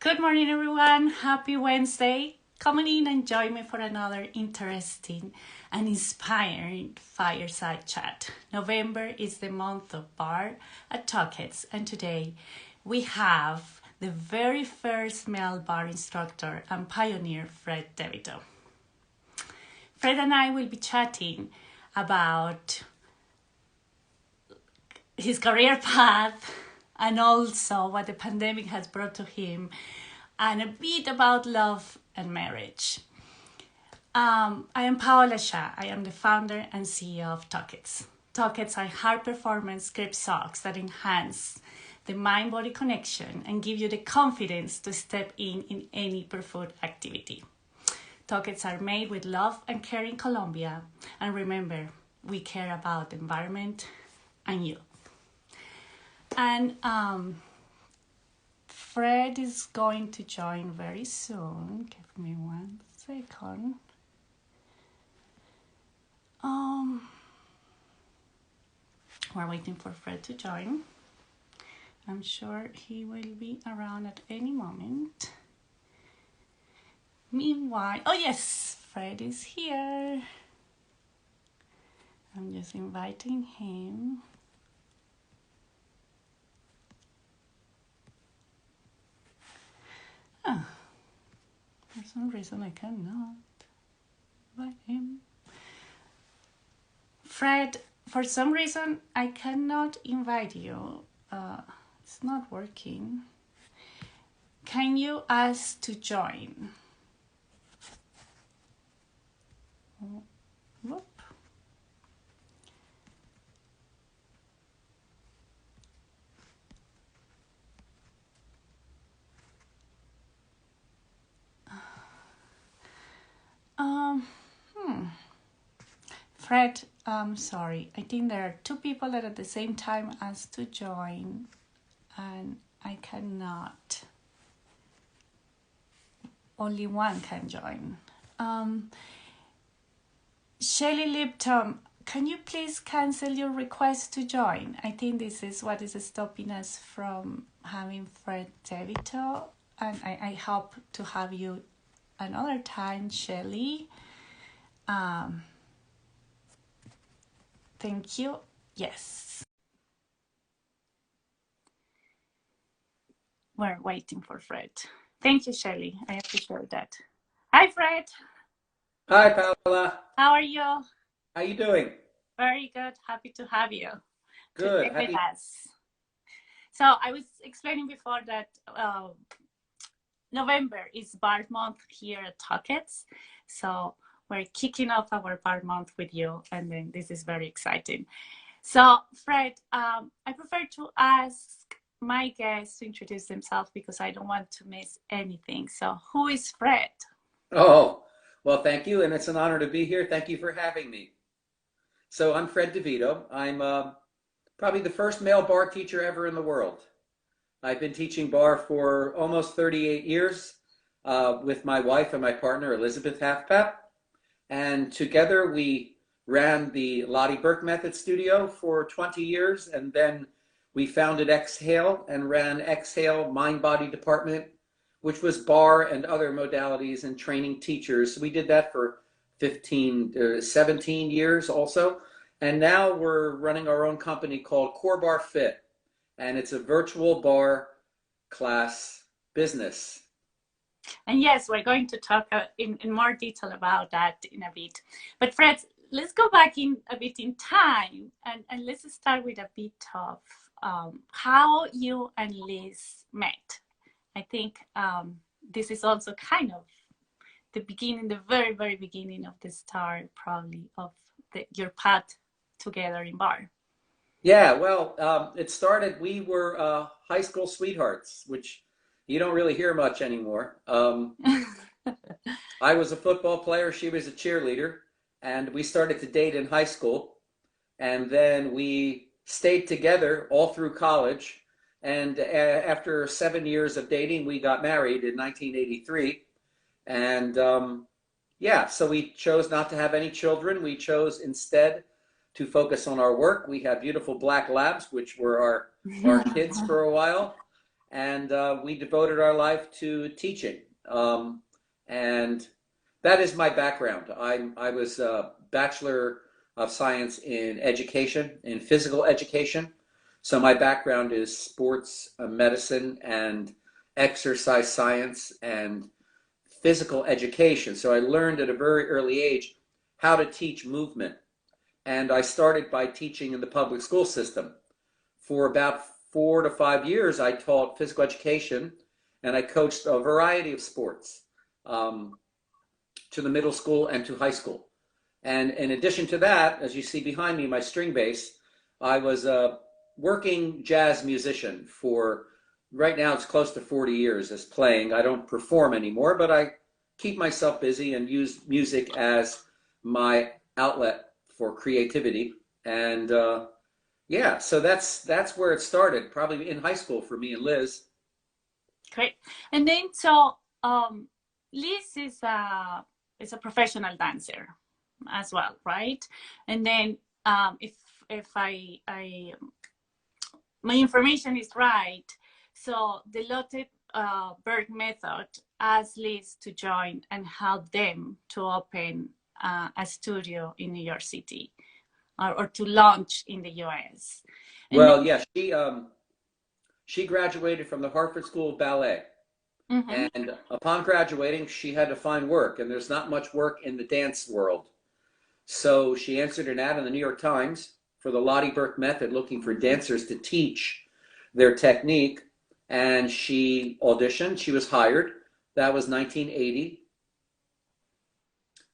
Good morning, everyone. Happy Wednesday. Come on in and join me for another interesting and inspiring fireside chat. November is the month of bar at Tuckets, and today we have the very first male bar instructor and pioneer, Fred DeVito. Fred and I will be chatting about his career path and also what the pandemic has brought to him, and a bit about love and marriage. I am Paola Shah. I am the founder and CEO of Tuckets. Tuckets are high-performance grip socks that enhance the mind-body connection and give you the confidence to step in any barefoot activity. Tuckets are made with love and care in Colombia. And remember, we care about the environment and you. And Fred is going to join very soon. Give me 1 second. We're waiting for Fred to join. I'm sure he will be around at any moment. Meanwhile, oh yes, Fred is here. I'm just inviting him. For some reason I cannot invite him. Fred, for some reason I cannot invite you. It's not working. Can you ask to join? Whoop. Fred, sorry. I think there are two people that at the same time asked to join, and I cannot. Only one can join. Shelly Lipton, can you please cancel your request to join? I think this is what is stopping us from having Fred DeVito, and I hope to have you another time, Shelly. Thank you. Yes. We're waiting for Fred. Thank you, Shelly. I appreciate that. Hi, Fred. Hi, Paola. How are you? How you doing? Very good. Happy to have you Good. today with us. So I was explaining before that November is bar month here at Tuckets. So we're kicking off our bar month with you, and then this is very exciting. So Fred, I prefer to ask my guests to introduce themselves because I don't want to miss anything. So who is Fred? Oh, well, thank you, and it's an honor to be here. Thank you for having me. So I'm Fred DeVito. I'm probably the first male bar teacher ever in the world. I've been teaching bar for almost 38 years with my wife and my partner, Elizabeth Halfpap. And together we ran the Lottie Burke Method Studio for 20 years. And then we founded Exhale and ran Exhale Mind Body Department, which was bar and other modalities and training teachers. We did that for 17 years also. And now we're running our own company called Core Bar Fit. And it's a virtual bar class business. And yes, we're going to talk in more detail about that in a bit. But Fred, let's go back in a bit in time, and let's start with a bit of how you and Liz met. I think this is also kind of the beginning, the very, very beginning of the start, probably, of your path together in bar. Yeah, well, it started, we were high school sweethearts, which you don't really hear much anymore. I was a football player, she was a cheerleader, and we started to date in high school. And then we stayed together all through college. And after 7 years of dating, we got married in 1983. And yeah, so we chose not to have any children. We chose instead to focus on our work. We had beautiful black labs, which were our kids for a while. and we devoted our life to teaching. And that is my background. I was a Bachelor of Science in Education, in physical education. So my background is sports medicine and exercise science and physical education. So I learned at a very early age how to teach movement. And I started by teaching in the public school system. For about 4 to 5 years, I taught physical education and I coached a variety of sports um, to the middle school and to high school. And in addition to that, as you see behind me, my string bass, I was a working jazz musician for, right now it's close to 40 years as playing. I don't perform anymore, but I keep myself busy and use music as my outlet for creativity. And yeah, so that's where it started, probably in high school for me and Liz. Great. And then so Liz is a professional dancer as well, right? And then if I my information is right, so the Lotte Berg method asked Liz to join and help them to open a studio in New York City, or to launch in the US. And Well, yeah, she graduated from the Hartford School of Ballet. then, And upon graduating, she had to find work, and there's not much work in the dance world. So she answered an ad in the New York Times for the Lottie Burke method, looking for dancers to teach their technique. And she auditioned. She was hired. That was 1980.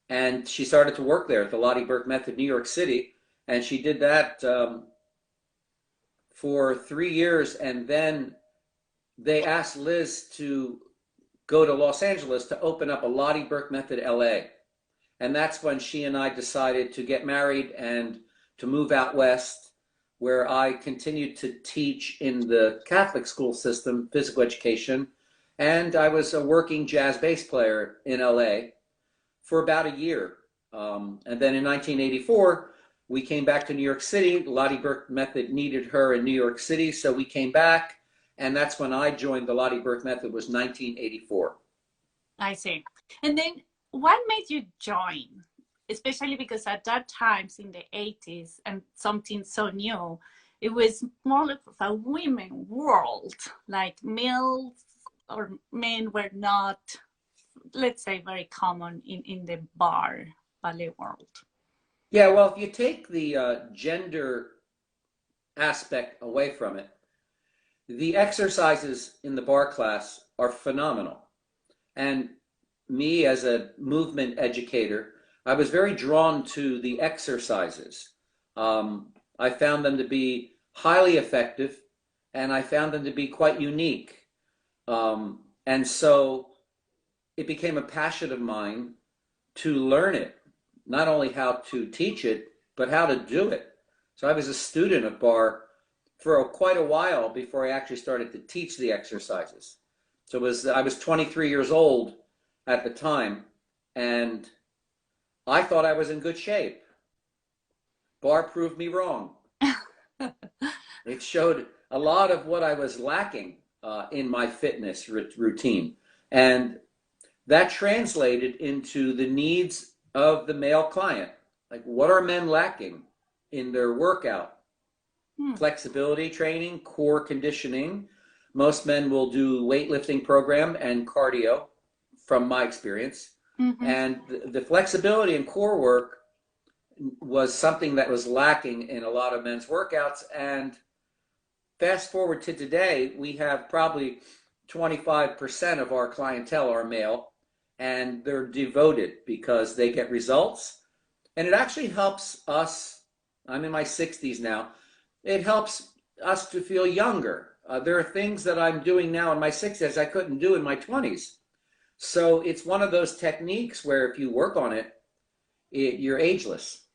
And she started to work there at the Lottie Burke method, New York City. And she did that for 3 years. And then they asked Liz to go to Los Angeles to open up a Lottie Burke method LA. And that's when she and I decided to get married and to move out west, where I continued to teach in the Catholic school system, physical education. And I was a working jazz bass player in LA for about a year. And then in 1984, we came back to New York City. Lottie Burke Method needed her in New York City, so we came back. And that's when I joined the Lottie Burke Method, was 1984. I see. And then what made you join? Especially because at that times in the 80s and something so new, it was more like a women world. Like males or men were not, let's say, very common in the ballet world. Yeah, well, if you take the gender aspect away from it, the exercises in the bar class are phenomenal. And me as a movement educator, I was very drawn to the exercises. I found them to be highly effective and I found them to be quite unique. And so it became a passion of mine to learn it, not only how to teach it, but how to do it. So I was a student of bar for quite a while before I actually started to teach the exercises. So I was 23 years old at the time, and I thought I was in good shape. Bar proved me wrong. It showed a lot of what I was lacking in my fitness routine. And that translated into the needs of the male client. Like, what are men lacking in their workout? Flexibility training, core conditioning. Most men will do weightlifting program and cardio, from my experience. And the flexibility and core work was something that was lacking in a lot of men's workouts. And fast forward to today, we have probably 25% of our clientele are male, and they're devoted because they get results. And it actually helps us. I'm in my 60s now. It helps us to feel younger. There are things that I'm doing now in my 60s I couldn't do in my 20s. So it's one of those techniques where if you work on it, you're ageless.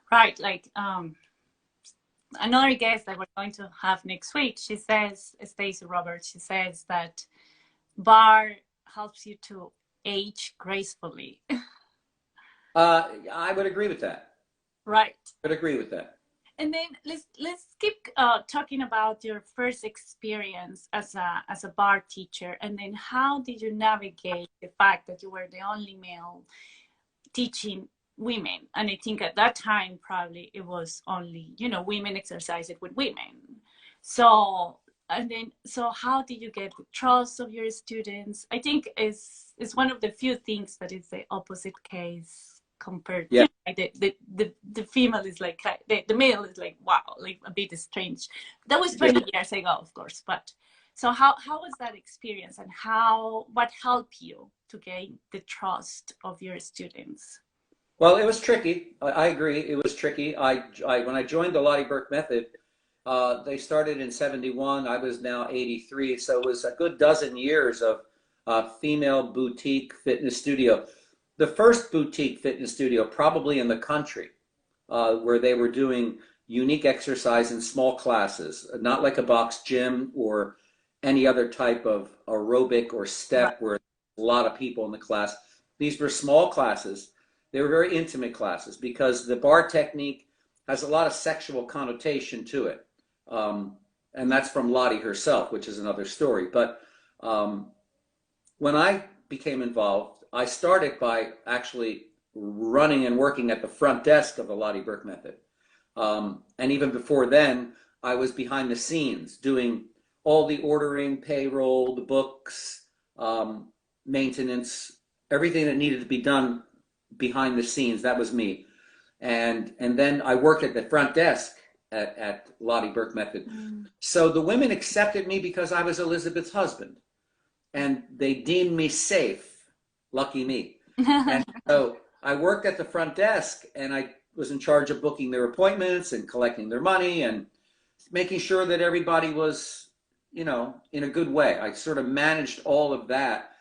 Right. Like another guest that we're going to have next week, she says, Stacey Roberts, she says that bar helps you to age gracefully. I would agree with that. Right. I would agree with that. And then let's keep talking about your first experience as a bar teacher, and then how did you navigate the fact that you were the only male teaching women? And I think at that time probably it was only, you know, women exercise it with women. So and then so how did you get the trust of your students? I think is one of the few things that is the opposite case compared, you Yeah. know, like the female is like the male is like wow, like a bit strange. That was Yeah. 20 years ago, of course, but so how was that experience, and how what helped you to gain the trust of your students? Well, it was tricky. I agree. It was tricky. When I joined the Lottie Burke method, they started in 71. I was now 83. So it was a good dozen years of female boutique fitness studio. The first boutique fitness studio, probably in the country, where they were doing unique exercise in small classes, not like a box gym or any other type of aerobic or Right. step where a lot of people in the class. These were small classes. They were very intimate classes because the bar technique has a lot of sexual connotation to it. And that's from Lottie herself, which is another story. But um, when I became involved, I started by actually running and working at the front desk of the Lottie Burke method. And even before then, I was behind the scenes doing all the ordering, payroll, the books, maintenance, everything that needed to be done behind the scenes. That was me. And then I worked at the front desk at Lottie Burke Method. Mm. So the women accepted me because I was Elizabeth's husband, and they deemed me safe. Lucky me. And so I worked at the front desk, and I was in charge of booking their appointments and collecting their money and making sure that everybody was, you know, in a good way. I sort of managed all of that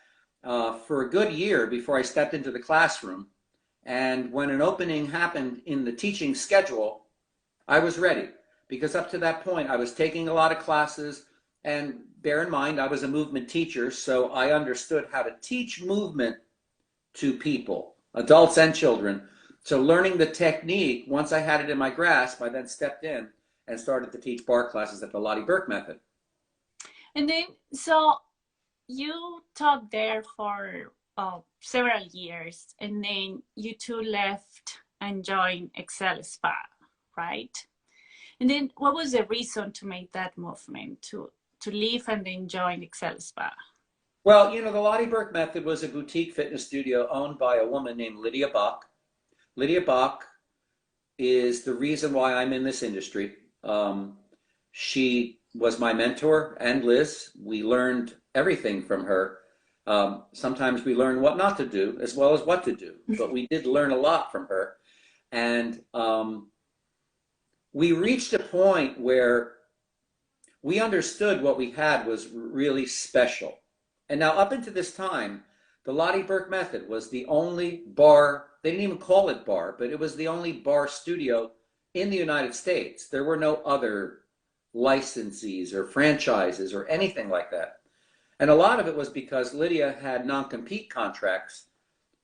for a good year before I stepped into the classroom. And when an opening happened in the teaching schedule, I was ready because up to that point, I was taking a lot of classes. And bear in mind, I was a movement teacher, so I understood how to teach movement to people, adults and children. So learning the technique, once I had it in my grasp, I then stepped in and started to teach bar classes at the Lottie Burke method. And then, so you taught there for several years, and then you two left and joined Excel Spa, right? And then, what was the reason to make that movement to leave and then join Excel Spa? Well, you know, the Lottie Burke method was a boutique fitness studio owned by a woman named Lydia Bach. Lydia Bach is the reason why I'm in this industry. She was my mentor, and Liz. We learned everything from her. Sometimes we learn what not to do as well as what to do, but we did learn a lot from her. And we reached a point where we understood what we had was really special. And now, up until this time, the Lottie Burke method was the only bar, they didn't even call it bar, but it was the only bar studio in the United States. There were no other licensees or franchises or anything like that. And a lot of it was because Lydia had non-compete contracts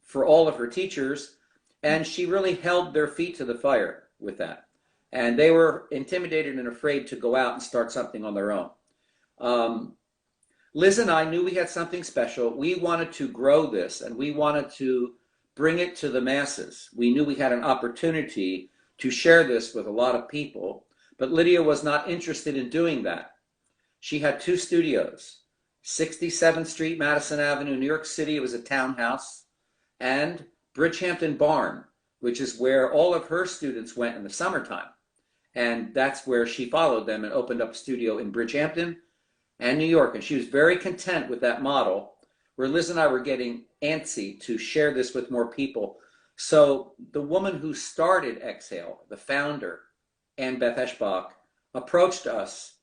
for all of her teachers, and she really held their feet to the fire with that. And they were intimidated and afraid to go out and start something on their own. Liz and I knew we had something special. We wanted to grow this, and we wanted to bring it to the masses. We knew we had an opportunity to share this with a lot of people, but Lydia was not interested in doing that. She had two studios, 67th Street, Madison Avenue, New York City. It was a townhouse, and Bridgehampton Barn, which is where all of her students went in the summertime. And that's where she followed them and opened up a studio in Bridgehampton and New York. And she was very content with that model, where Liz and I were getting antsy to share this with more people. So the woman who started Exhale, the founder, Ann Beth Eschbach, approached us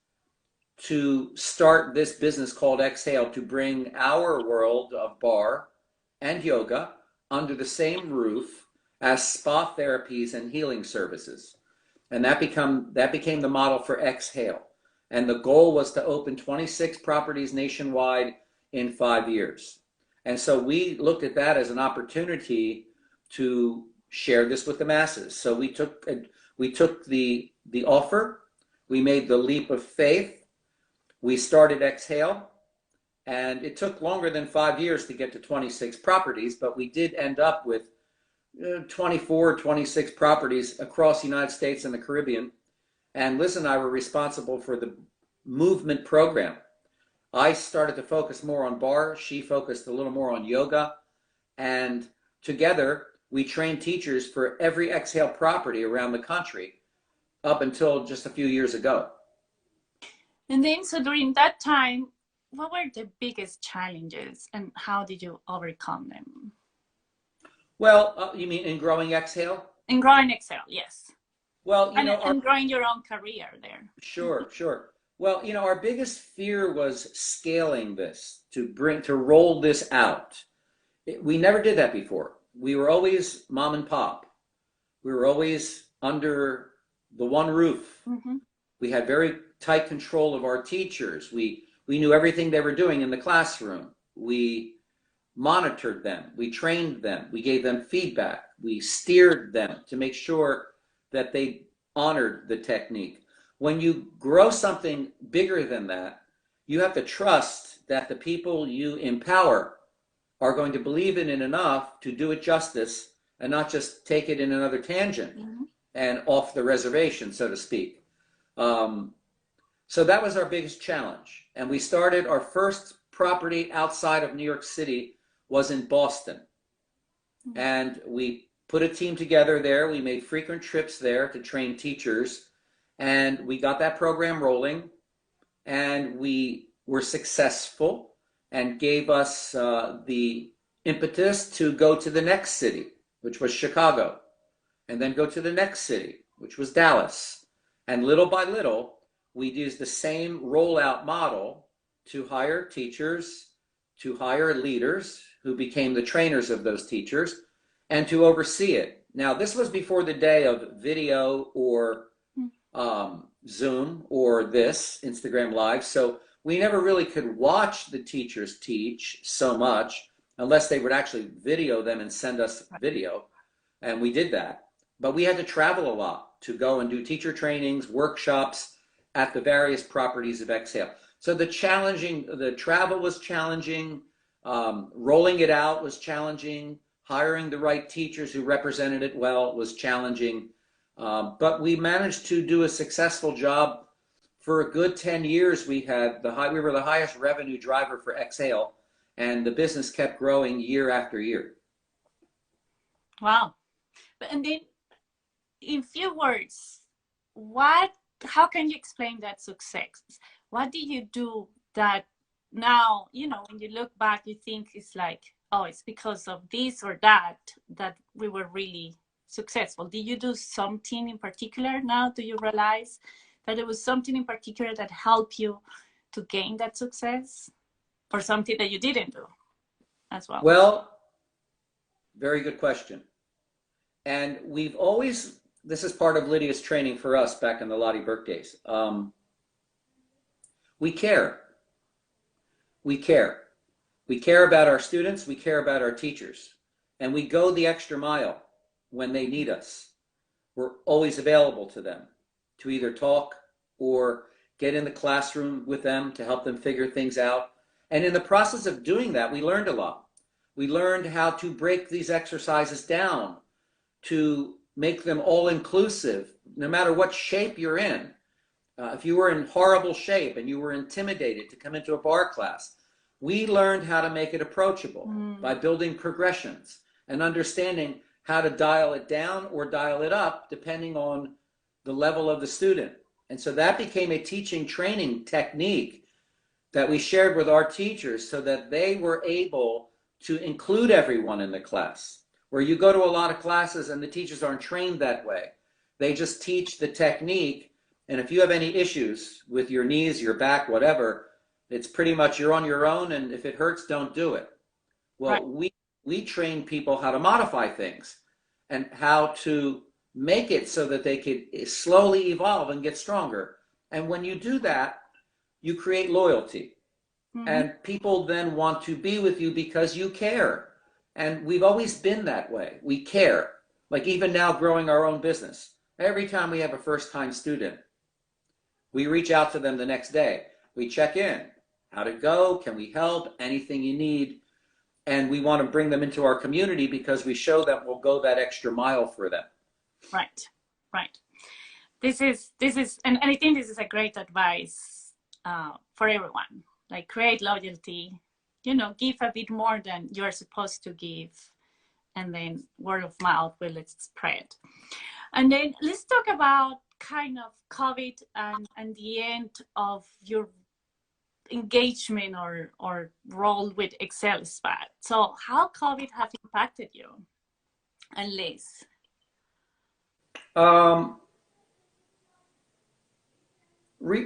to start this business called Exhale to bring our world of bar and yoga under the same roof as spa therapies and healing services. And that became the model for Exhale. And the goal was to open 26 properties nationwide in 5 years. And so we looked at that as an opportunity to share this with the masses. So We took the offer, we made the leap of faith, we started Exhale, and it took longer than 5 years to get to 26 properties, but we did end up with 24, 26 properties across the United States and the Caribbean. And Liz and I were responsible for the movement program. I started to focus more on barre. She focused a little more on yoga. And together, we trained teachers for every Exhale property around the country up until just a few years ago. And then, so during that time, what were the biggest challenges and how did you overcome them? Well, you mean in growing Exhale? In growing Exhale, yes. Well, and growing your own career there. Sure, sure. Well, our biggest fear was scaling this, to roll this out. We never did that before. We were always mom and pop. We were always under the one roof. Mm-hmm. We had very tight control of our teachers. We knew everything they were doing in the classroom. We monitored them. We trained them. We gave them feedback. We steered them to make sure that they honored the technique. When you grow something bigger than that, you have to trust that the people you empower are going to believe in it enough to do it justice and not just take it in another tangent mm-hmm. and off the reservation, so to speak. So that was our biggest challenge. And we started our first property outside of New York City was in Boston. Mm-hmm. And we put a team together there. We made frequent trips there to train teachers. And we got that program rolling. And we were successful and gave us the impetus to go to the next city, which was Chicago. And then go to the next city, which was Dallas. And little by little, we used the same rollout model to hire teachers, to hire leaders who became the trainers of those teachers, and to oversee it. Now, this was before the day of video or Zoom or this, Instagram Live. So we never really could watch the teachers teach so much unless they would actually video them and send us video. And we did that. But we had to travel a lot to go and do teacher trainings, workshops at the various properties of Exhale. So the travel was challenging, rolling it out was challenging, hiring the right teachers who represented it well was challenging. But we managed to do a successful job. For a good 10 years, we were the highest revenue driver for Exhale, and the business kept growing year after year. Wow. And then, in few words, how can you explain that success? What did you do that now, when you look back, you think it's like, oh, it's because of this or that we were really successful? Did you do something in particular now? Do you realize that there was something in particular that helped you to gain that success, or something that you didn't do as well? Well, very good question. And this is part of Lydia's training for us back in the Lottie Burke days. We care. We care. We care about our students. We care about our teachers. And we go the extra mile when they need us. We're always available to them to either talk or get in the classroom with them to help them figure things out. And in the process of doing that, we learned a lot. We learned how to break these exercises down to make them all inclusive, no matter what shape you're in. If you were in horrible shape and you were intimidated to come into a barre class, we learned how to make it approachable by building progressions and understanding how to dial it down or dial it up depending on the level of the student. And so that became a teaching training technique that we shared with our teachers so that they were able to include everyone in the class. Where you go to a lot of classes and the teachers aren't trained that way. They just teach the technique, and if you have any issues with your knees, your back, whatever, it's pretty much you're on your own, and if it hurts, don't do it. Well, right. we train people how to modify things and how to make it so that they could slowly evolve and get stronger. And when you do that, you create loyalty. Mm-hmm. And people then want to be with you because you care. And we've always been that way. We care. Like even now growing our own business. Every time we have a first-time student, we reach out to them the next day. We check in. How'd it go? Can we help? Anything you need? And we want to bring them into our community because we show that we'll go that extra mile for them. Right, right. And I think this is a great advice for everyone. Like, create loyalty, give a bit more than you're supposed to give, and then word of mouth will spread. And then let's talk about kind of COVID and the end of your engagement or role with Excel SPAT. So how COVID have impacted you and Liz?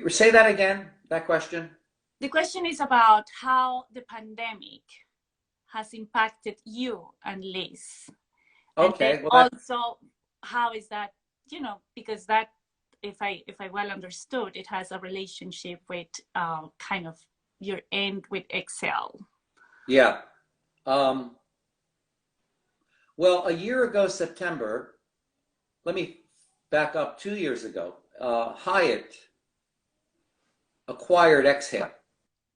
Say that again, that question. The question is about how the pandemic has impacted you and Liz. Okay. And well, also, how is that, because that, if I well understood, it has a relationship with kind of your end with Excel. Yeah. Well, a year ago, September, let me back up 2 years ago, Hyatt acquired Exhale.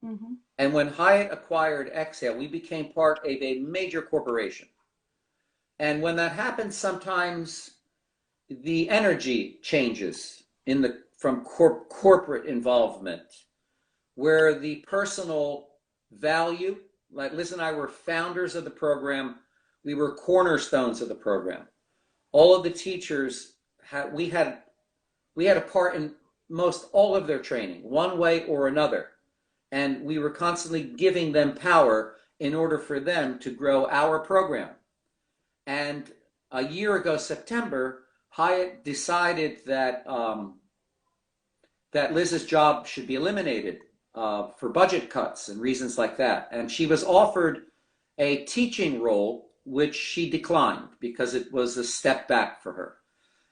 Mm-hmm. And when Hyatt acquired Exhale, we became part of a major corporation. And when that happens, sometimes the energy changes from corporate involvement, where the personal value, like Liz and I were founders of the program, we were cornerstones of the program. All of the teachers, we had a part in most all of their training, one way or another. And we were constantly giving them power in order for them to grow our program. And a year ago, September, Hyatt decided that that Liz's job should be eliminated for budget cuts and reasons like that. And she was offered a teaching role, which she declined because it was a step back for her.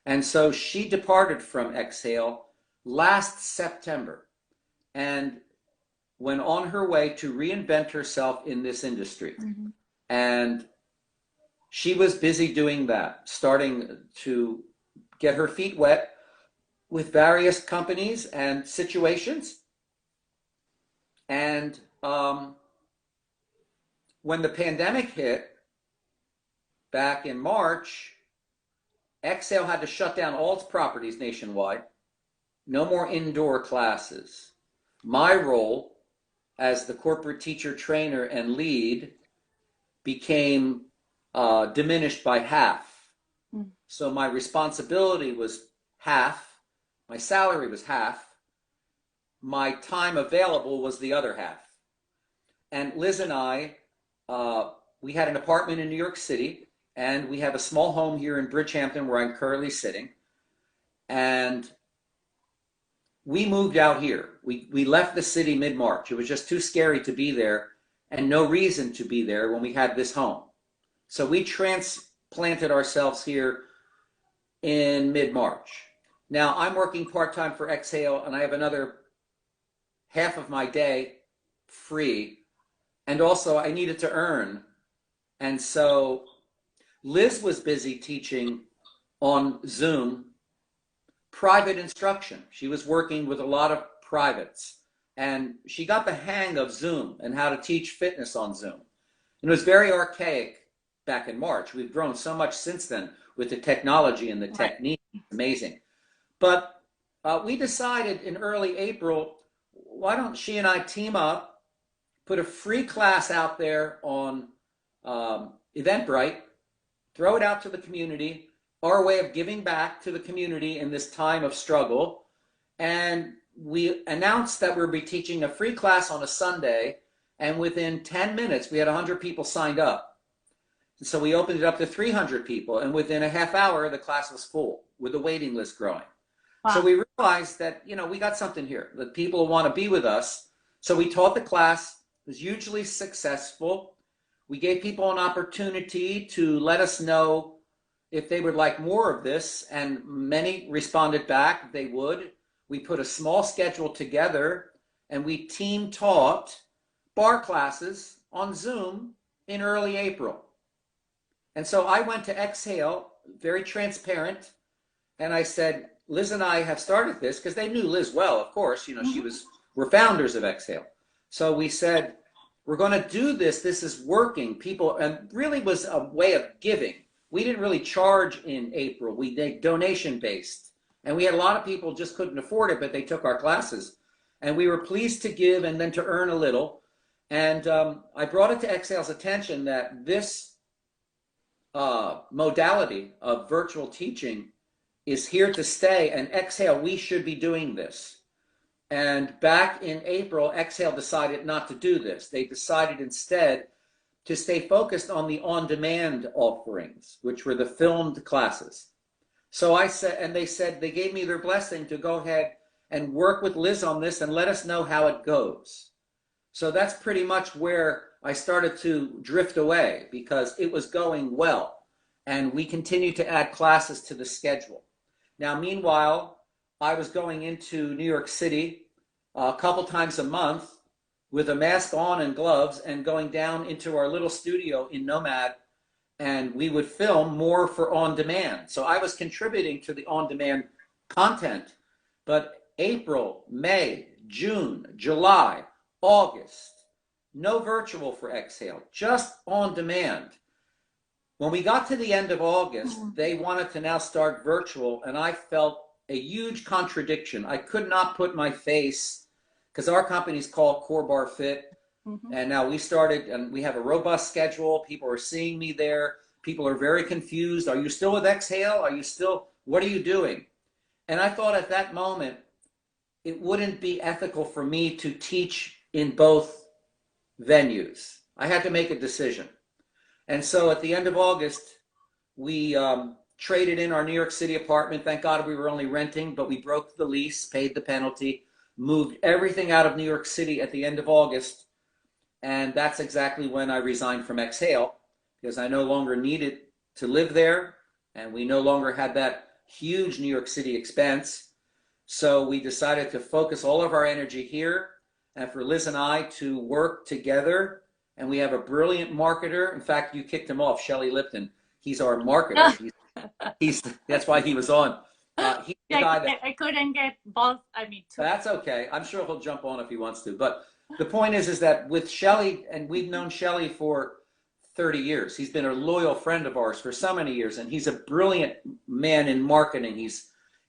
And so she departed from Exhale last September and went on her way to reinvent herself in this industry. Mm-hmm. And she was busy doing that, starting to get her feet wet with various companies and situations. And when the pandemic hit back in March, Exhale had to shut down all its properties nationwide. No more indoor classes. My role as the corporate teacher, trainer, and lead became diminished by half. Mm. So my responsibility was half, my salary was half, my time available was the other half. And Liz and I, we had an apartment in New York City, and we have a small home here in Bridgehampton where I'm currently sitting. And we moved out here. We left the city mid-March. It was just too scary to be there and no reason to be there when we had this home. So we transplanted ourselves here in mid-March. Now I'm working part-time for Exhale, and I have another half of my day free. And also I needed to earn. And so Liz was busy teaching on Zoom private instruction. She was working with a lot of privates, and she got the hang of Zoom and how to teach fitness on Zoom. And it was very archaic back in March. We've grown so much since then with the technology and the technique. Amazing. But we decided in early April, why don't she and I team up, put a free class out there on Eventbrite, throw it out to the community, our way of giving back to the community in this time of struggle. And we announced that we'll be teaching a free class on a Sunday, and within 10 minutes, we had 100 people signed up. And so we opened it up to 300 people, and within a half hour, the class was full with the waiting list growing. Wow. So we realized that, we got something here, that people want to be with us. So we taught the class. It was hugely successful. We gave people an opportunity to let us know if they would like more of this, and many responded back they would. We put a small schedule together, and we team taught bar classes on Zoom in early April. And so I went to Exhale, very transparent, And I said, Liz and I have started this because they knew Liz well, of course. Mhm. We're founders of Exhale. So we said, we're going to do this. This is working. People, and really was a way of giving. We didn't really charge in April. We did donation based. And we had a lot of people just couldn't afford it, but they took our classes. And we were pleased to give and then to earn a little. And I brought it to Exhale's attention that this modality of virtual teaching is here to stay. And Exhale, we should be doing this. And back in April, Exhale decided not to do this. They decided instead to stay focused on the on-demand offerings, which were the filmed classes. So I said, and they said, they gave me their blessing to go ahead and work with Liz on this and let us know how it goes. So that's pretty much where I started to drift away because it was going well. And we continued to add classes to the schedule. Now, meanwhile, I was going into New York City a couple times a month with a mask on and gloves and going down into our little studio in Nomad, and we would film more for on demand. So I was contributing to the on demand content. But April, May, June, July, August, no virtual for Exhale, just on demand. When we got to the end of August, Mhm. they wanted to now start virtual, and I felt a huge contradiction. I could not put my face because our company's called Core Bar Fit, Mhm. and now we started, and we have a robust schedule. People are seeing me there. People are very confused. Are you still with Exhale? Are you still, what are you doing? And I thought at that moment, it wouldn't be ethical for me to teach in both venues. I had to make a decision. And so at the end of August, we traded in our New York City apartment. Thank God we were only renting, but we broke the lease, paid the penalty, moved everything out of New York City at the end of August. And that's exactly when I resigned from Exhale because I no longer needed to live there. And we no longer had that huge New York City expense. So we decided to focus all of our energy here and for Liz and I to work together. And we have a brilliant marketer. In fact, you kicked him off, Shelly Lipton. He's our marketer. He's that's why he was on. He's the Yeah, guy that I couldn't get both. I mean, two. that's okay. I'm sure he'll jump on if he wants to. But the point is that with Shelly, and we've known Shelly for 30 years. He's been a loyal friend of ours for so many years, and he's a brilliant man in marketing.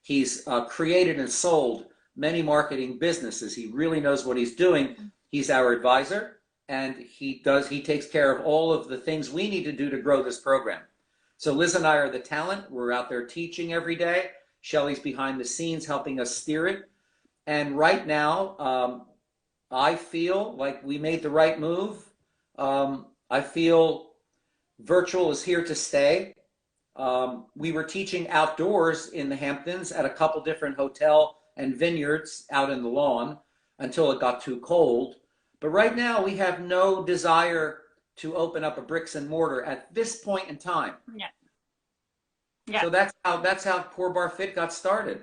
He's created and sold many marketing businesses. He really knows what he's doing. He's our advisor, and he takes care of all of the things we need to do to grow this program. So Liz and I are the talent. We're out there teaching every day. Shelly's behind the scenes helping us steer it. And right now, I feel like we made the right move. I feel virtual is here to stay. We were teaching outdoors in the Hamptons at a couple different hotel and vineyards out in the lawn until it got too cold. But right now, we have no desire to open up a bricks and mortar at this point in time. Yeah, yeah, So that's how Poor Bar Fit got started.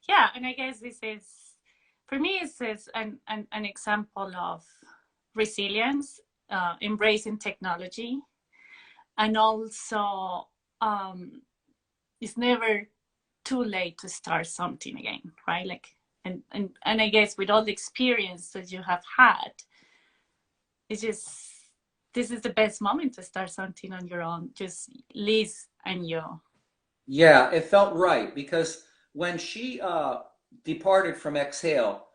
yeah. And I guess this is, for me, this is an example of resilience, embracing technology, and also it's never too late to start something again, right? Like, and I guess with all the experience that you have had, it's just this is the best moment to start something on your own, just Liz and you. Yeah, it felt right because when she departed from Exhale,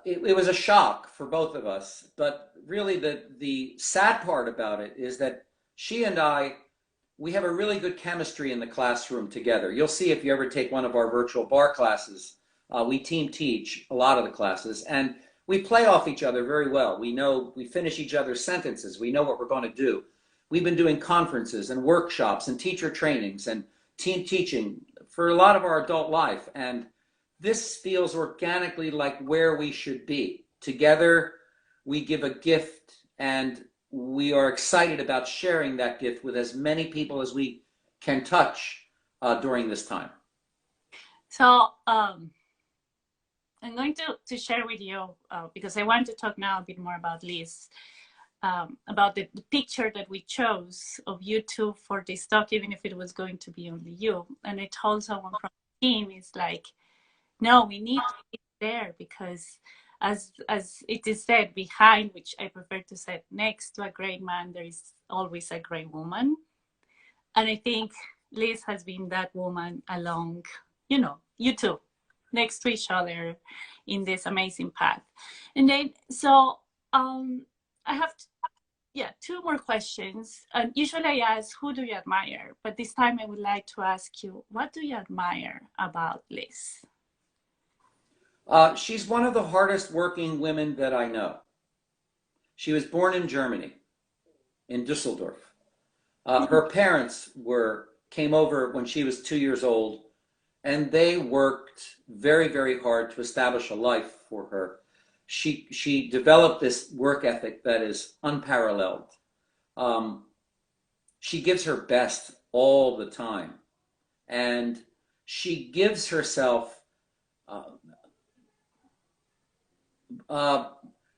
it was a shock for both of us. But really, the sad part about it is that she and I, we have a really good chemistry in the classroom together. You'll see if you ever take one of our virtual bar classes. We team teach a lot of the classes, and we play off each other very well. We know we finish each other's sentences. We know what we're going to do. We've been doing conferences and workshops and teacher trainings and team teaching for a lot of our adult life, and this feels organically like where we should be. Together, we give a gift, and we are excited about sharing that gift with as many people as we can touch during this time. So I'm going to share with you because I want to talk now a bit more about Liz. about the picture that we chose of you two for this talk, even if it was going to be only you. And I told someone from the team, it's like, no, we need to be there because as it is said, behind, which I prefer to say next to a great man, there is always a great woman. And I think Liz has been that woman along, you two, next to each other in this amazing path. And then, so I have, two more questions. And usually I ask, who do you admire? But this time I would like to ask you, what do you admire about Liz? She's one of the hardest working women that I know. She was born in Germany, in Dusseldorf. Her parents came over when she was 2 years old, and they worked very, very hard to establish a life for her. She developed this work ethic that is unparalleled. She gives her best all the time, and she gives herself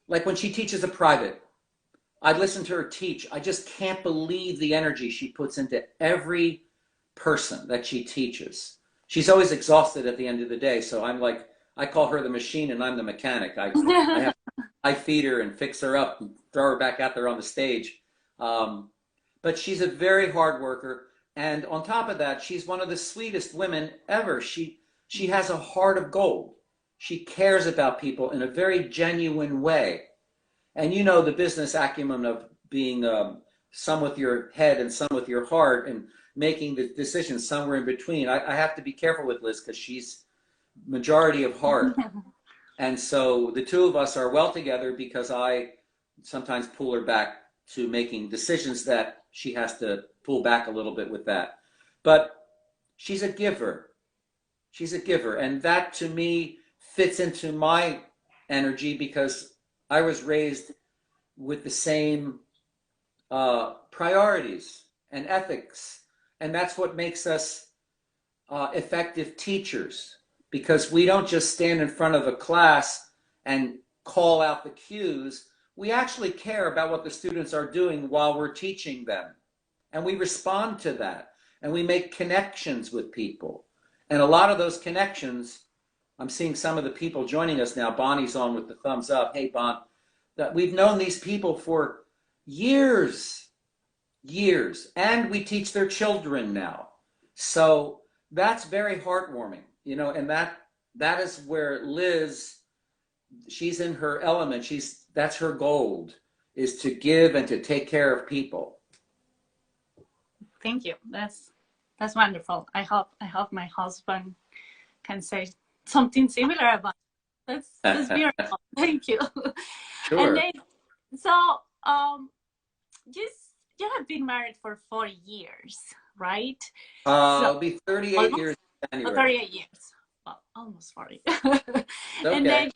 like when she teaches a private. I listen to her teach. I just can't believe the energy she puts into every person that she teaches. She's always exhausted at the end of the day. So I'm like, I call her the machine and I'm the mechanic. I feed her and fix her up and throw her back out there on the stage. But she's a very hard worker. And on top of that, she's one of the sweetest women ever. She has a heart of gold. She cares about people in a very genuine way. And you know the business acumen of being some with your head and some with your heart and making the decisions somewhere in between. I have to be careful with Liz because she's majority of heart. And so the two of us are well together because I sometimes pull her back to making decisions that she has to pull back a little bit with that. But she's a giver. She's a giver. And that to me fits into my energy because I was raised with the same priorities and ethics. And that's what makes us effective teachers, because we don't just stand in front of a class and call out the cues. We actually care about what the students are doing while we're teaching them. And we respond to that. And we make connections with people. And a lot of those connections, I'm seeing some of the people joining us now. Bonnie's on with the thumbs up. Hey, Bon. That we've known these people for years, and we teach their children now. So that's very heartwarming, and that is where Liz, she's in her element. That's her gold, is to give and to take care of people. Thank you. That's wonderful. I hope my husband can say something similar about it. That's beautiful. Thank you. Sure. And then, so you have been married for 40 years, right? It'll be 38 years in January. 38 years. Well, almost 40. Okay. And then,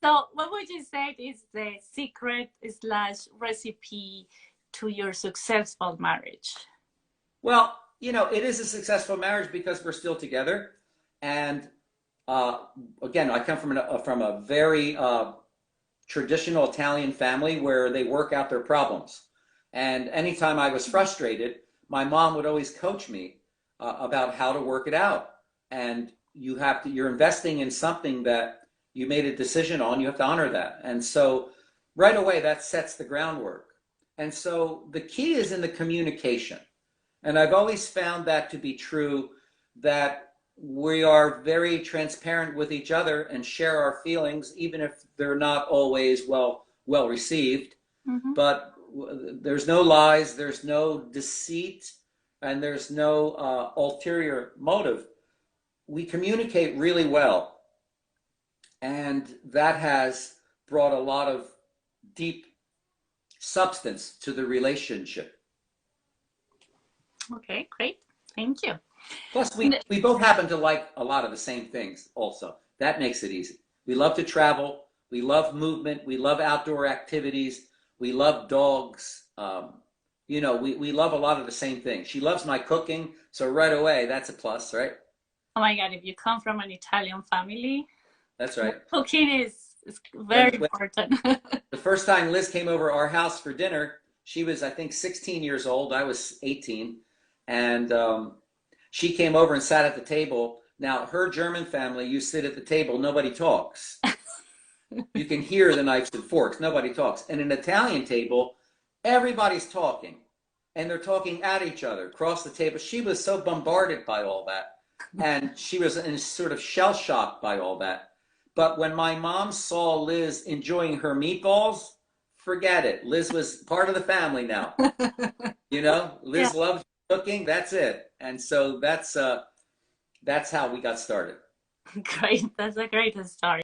so what would you say is the secret / recipe to your successful marriage? Well, it is a successful marriage because we're still together. And again, I come from a very traditional Italian family where they work out their problems. And anytime I was frustrated, my mom would always coach me about how to work it out. And you're investing in something that you made a decision on, you have to honor that. And so right away, that sets the groundwork. And so the key is in the communication. And I've always found that to be true, that we are very transparent with each other and share our feelings, even if they're not always well received. Mm-hmm. But there's no lies, there's no deceit, and there's no ulterior motive. We communicate really well, and that has brought a lot of deep substance to the relationship. Okay, great. Thank you. Plus, we both happen to like a lot of the same things also. That makes it easy. We love to travel. We love movement. We love outdoor activities. We love dogs. We love a lot of the same things. She loves my cooking. So right away, that's a plus, right? Oh my God, if you come from an Italian family. That's right. Cooking is very important. The first time Liz came over our house for dinner, she was, I think, 16 years old. I was 18. And she came over and sat at the table. Now, her German family, you sit at the table, nobody talks. You can hear the knives and forks, nobody talks. And an Italian table, everybody's talking. And they're talking at each other across the table. She was so bombarded by all that. And she was in sort of shell shocked by all that. But when my mom saw Liz enjoying her meatballs, forget it. Liz was part of the family now. You know, Yeah, Liz loves cooking. That's it. And so that's how we got started. great. That's a great story.